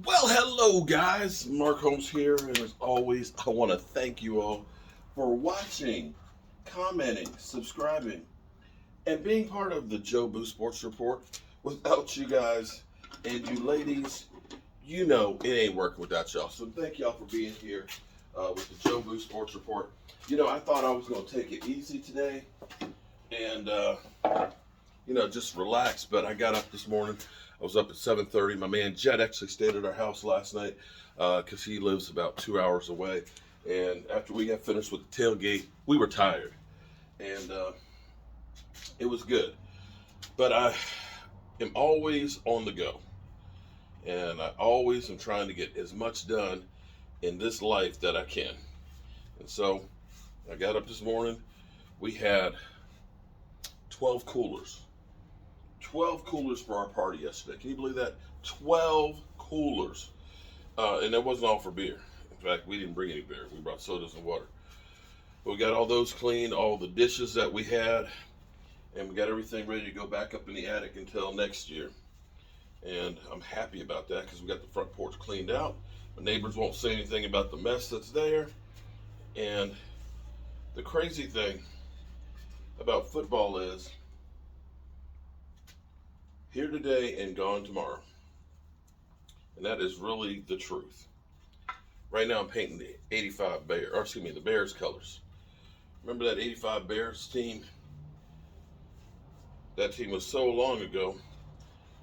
Well, hello, guys. Mark Holmes here, and as always, I want to thank you all for watching, commenting, subscribing, and being part of the Joe Boo Sports Report. Without you guys and you ladies, you know it ain't working without y'all. So thank y'all for being here with the Joe Boo Sports Report. I thought I was going to take it easy today and just relax, but I got up this morning. I was up at 7:30. My man Jed actually stayed at our house last night because he lives about 2 hours away. And after we got finished with the tailgate, we were tired, and it was good. But I am always on the go, and I always am trying to get as much done in this life that I can. And so I got up this morning. We had 12 coolers. 12 coolers for our party yesterday. Can you believe that? 12 coolers. And that wasn't all for beer. In fact, we didn't bring any beer. We brought sodas and water. But we got all those cleaned, all the dishes that we had, and we got everything ready to go back up in the attic until next year. And I'm happy about that because we got the front porch cleaned out. My neighbors won't say anything about the mess that's there. And the crazy thing about football is here today and gone tomorrow. And that is really the truth. Right now I'm painting the the Bears colors. Remember that 85 Bears team? That team was so long ago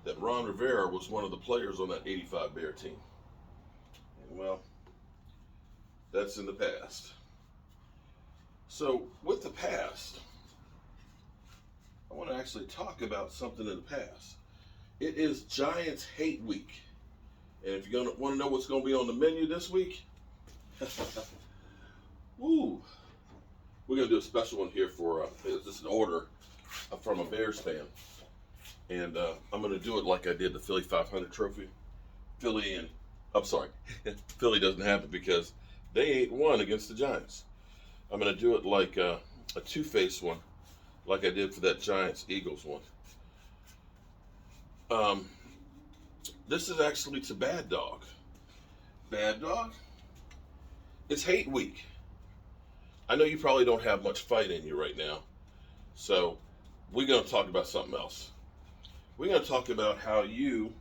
that Ron Rivera was one of the players on that 85 Bear team. And well, that's in the past. So with the past, I want to actually talk about something in the past. It is Giants Hate Week. And if you're going to want to know what's going to be on the menu this week, we're going to do a special one here for, this is an order from a Bears fan. And I'm going to do it like I did the Philly 500 trophy. Philly doesn't have it because they ain't won against the Giants. I'm going to do it like a two-faced one, like I did for that Giants-Eagles one. This is actually to Bad Dog. Bad Dog, it's Hate Week. I know you probably don't have much fight in you right now, so we're going to talk about something else. We're going to talk about how you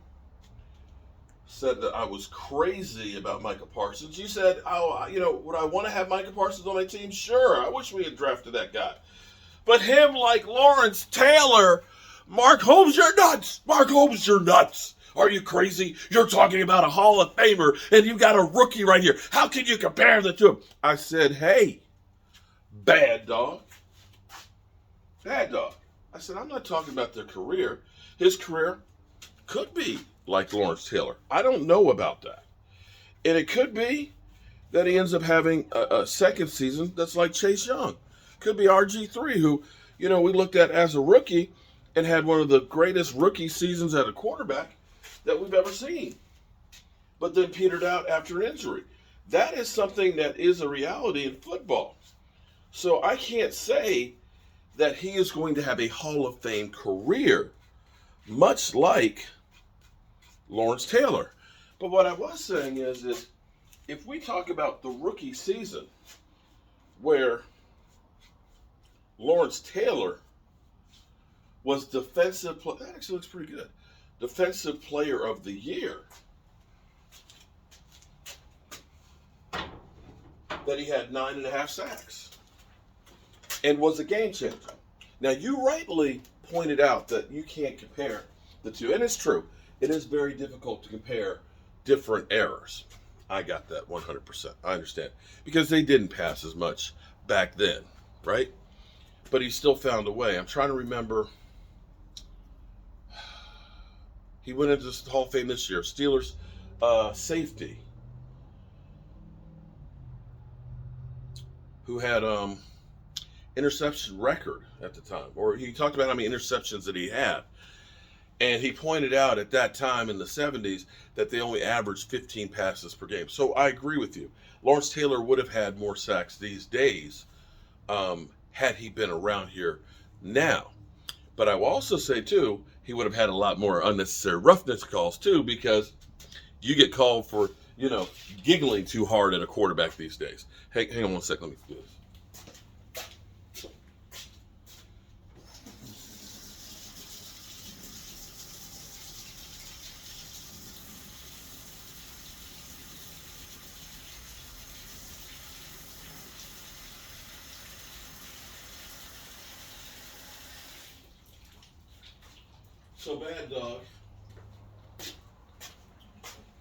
said that I was crazy about Micah Parsons. You said, would I want to have Micah Parsons on my team? Sure, I wish we had drafted that guy. But him like Lawrence Taylor, Mark Holmes, you're nuts. Mark Holmes, you're nuts. Are you crazy? You're talking about a Hall of Famer, and you got a rookie right here. How can you compare the two? I said, hey, Bad Dog. Bad Dog. I said, I'm not talking about their career. His career could be like Lawrence Taylor. I don't know about that. And it could be that he ends up having a second season that's like Chase Young. Could be RG3, who, we looked at as a rookie and had one of the greatest rookie seasons at a quarterback that we've ever seen, but then petered out after an injury. That is something that is a reality in football. So I can't say that he is going to have a Hall of Fame career, much like Lawrence Taylor. But what I was saying is if we talk about the rookie season where Lawrence Taylor was that actually looks pretty good. Defensive Player of the Year. That he had 9.5 sacks. And was a game changer. Now you rightly pointed out that you can't compare the two. And it's true. It is very difficult to compare different eras. I got that 100%. I understand. Because they didn't pass as much back then, right? But he still found a way. I'm trying to remember. He went into the Hall of Fame this year. Steelers safety. Who had interception record at the time. Or he talked about how many interceptions that he had. And he pointed out at that time in the 70s that they only averaged 15 passes per game. So I agree with you. Lawrence Taylor would have had more sacks these days had he been around here now. But I will also say, too, he would have had a lot more unnecessary roughness calls, too, because You get called for, giggling too hard at a quarterback these days. Hang on one second. Let me do this. So, Bad Dog,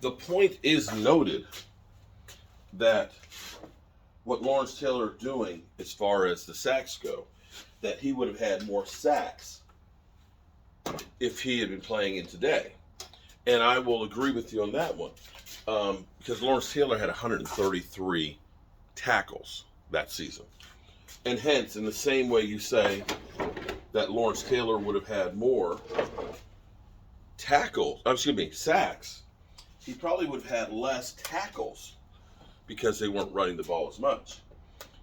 the point is noted that what Lawrence Taylor doing as far as the sacks go, that he would have had more sacks if he had been playing in today. And I will agree with you on that one. Because Lawrence Taylor had 133 tackles that season. And hence, in the same way you say that Lawrence Taylor would have had more sacks, he probably would have had less tackles because they weren't running the ball as much.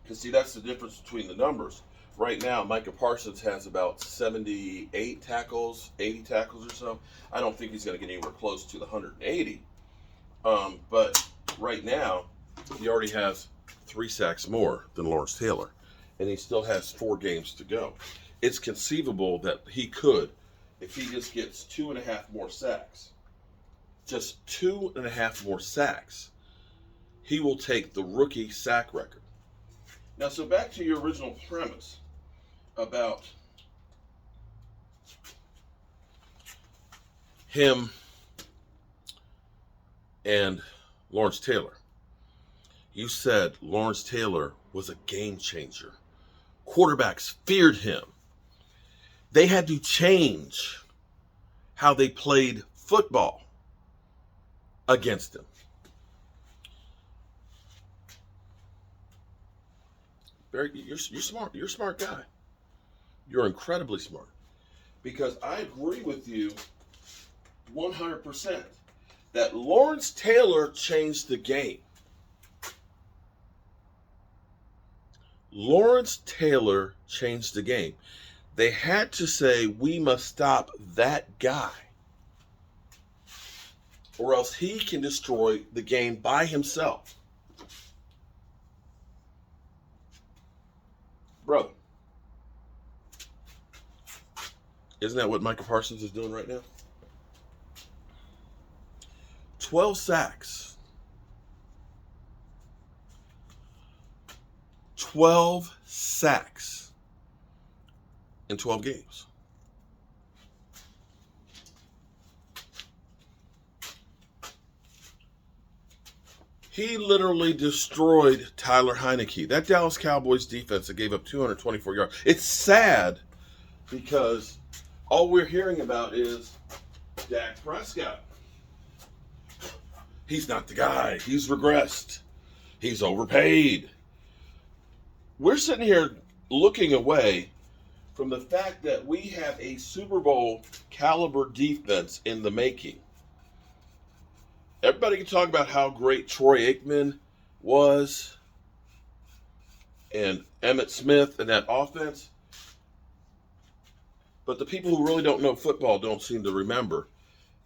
Because, see, that's the difference between the numbers. Right now, Micah Parsons has about 78 tackles, 80 tackles or so. I don't think he's going to get anywhere close to the 180. But right now, he already has 3 sacks more than Lawrence Taylor. And he still has 4 games to go. It's conceivable that he could, if he just gets 2.5 more sacks, just 2.5 more sacks, he will take the rookie sack record. Now, so back to your original premise about him and Lawrence Taylor. You said Lawrence Taylor was a game changer. Quarterbacks feared him. They had to change how they played football against him. You're smart. You're a smart guy. You're incredibly smart. Because I agree with you 100% that Lawrence Taylor changed the game. Lawrence Taylor changed the game. They had to say, we must stop that guy, or else he can destroy the game by himself. Bro, isn't that what Micah Parsons is doing right now? 12 sacks. 12 sacks in 12 games. He literally destroyed Tyler Heineke. That Dallas Cowboys defense that gave up 224 yards. It's sad because all we're hearing about is Dak Prescott. He's not the guy. He's regressed. He's overpaid. We're sitting here looking away from the fact that we have a Super Bowl caliber defense in the making. Everybody can talk about how great Troy Aikman was and Emmitt Smith and that offense. But the people who really don't know football don't seem to remember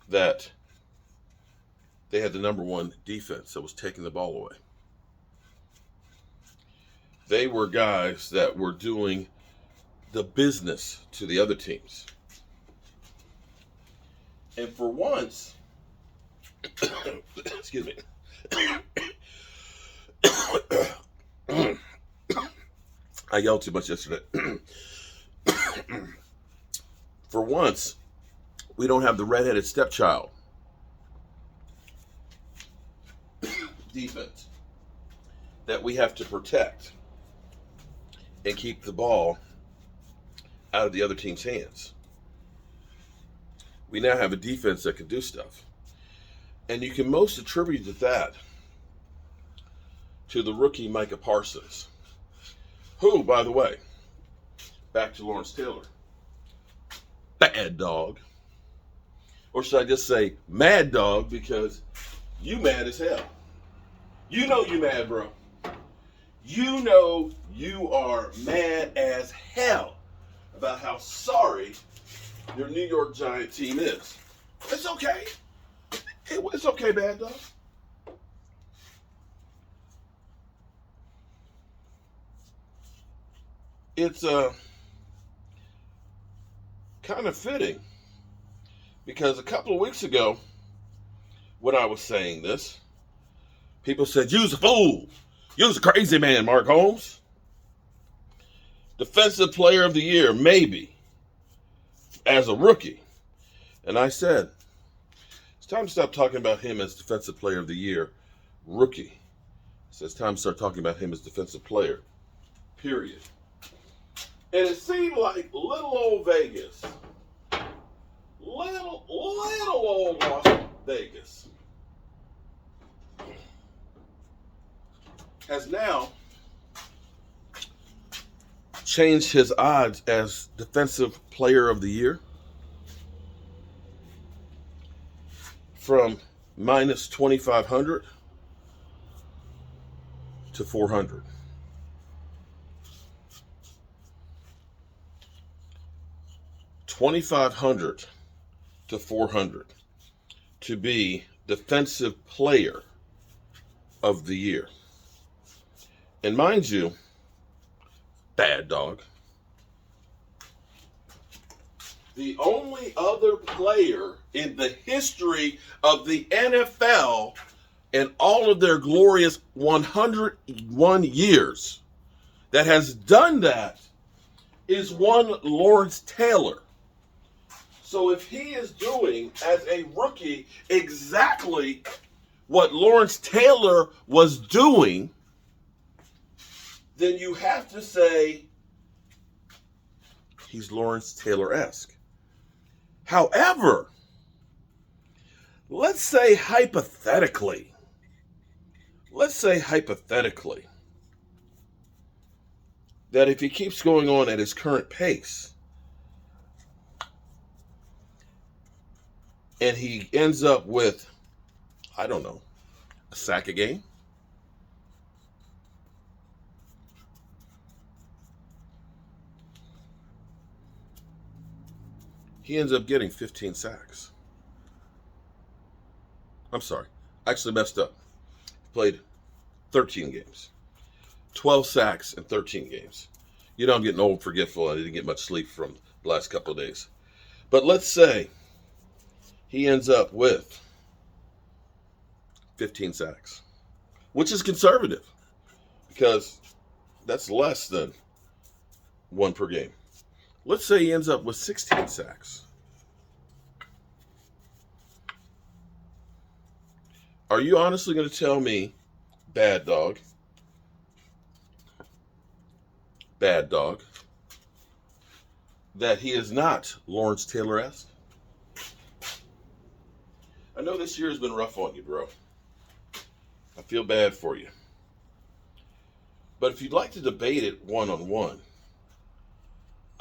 that they had the number one defense that was taking the ball away. They were guys that were doing the business to the other teams. And for once, excuse me. I yelled too much yesterday. For once, we don't have the redheaded stepchild defense that we have to protect and keep the ball out of the other team's hands. We now have a defense that can do stuff. And you can most attribute that to the rookie Micah Parsons, who, by the way, back to Lawrence Taylor, bad dog. Or should I just say mad dog, because you mad as hell. You know you mad, bro. You know you are mad as hell about how sorry your New York Giant team is. It's okay. It's okay, bad dog. It's kind of fitting because a couple of weeks ago, when I was saying this, people said, "You's a fool. You's a crazy man, Mark Holmes. Defensive Player of the Year, maybe, as a rookie." And I said, it's time to stop talking about him as Defensive Player of the Year, rookie. So it's time to start talking about him as defensive player, period. And it seemed like little old Vegas, little old Las Vegas, has now changed his odds as Defensive Player of the Year from minus 2,500 to 400. $2,500 to 400 to be Defensive Player of the Year. And mind you, bad dog, the only other player in the history of the NFL and all of their glorious 101 years that has done that is one Lawrence Taylor. So if he is doing as a rookie exactly what Lawrence Taylor was doing, then you have to say he's Lawrence Taylor-esque. However, let's say hypothetically, that if he keeps going on at his current pace and he ends up with, I don't know, a sack a game, he ends up getting 15 sacks. I'm sorry, I actually messed up. Played 13 games. 12 sacks in 13 games. You know, I'm getting old, forgetful. I didn't get much sleep from the last couple of days. But let's say he ends up with 15 sacks, which is conservative because that's less than one per game. Let's say he ends up with 16 sacks. Are you honestly going to tell me, bad dog, that he is not Lawrence Taylor-esque? I know this year has been rough on you, bro. I feel bad for you. But if you'd like to debate it one-on-one,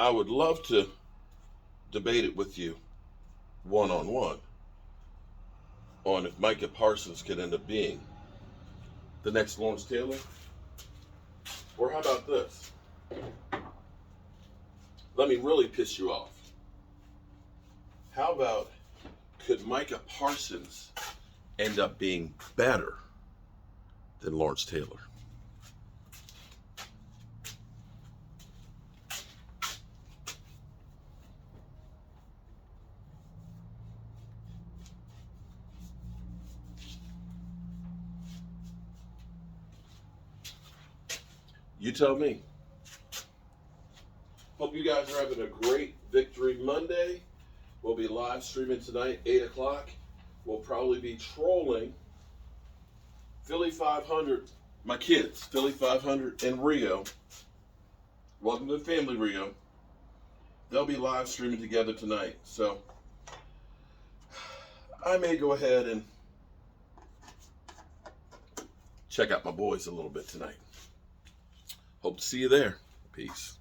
I would love to debate it with you one-on-one on if Micah Parsons could end up being the next Lawrence Taylor. Or how about this? Let me really piss you off. How about, could Micah Parsons end up being better than Lawrence Taylor? You tell me. Hope you guys are having a great Victory Monday. We'll be live streaming tonight, 8 o'clock. We'll probably be trolling Philly 500, my kids, Philly 500 in Rio. Welcome to the family, Rio. They'll be live streaming together tonight. So I may go ahead and check out my boys a little bit tonight. Hope to see you there. Peace.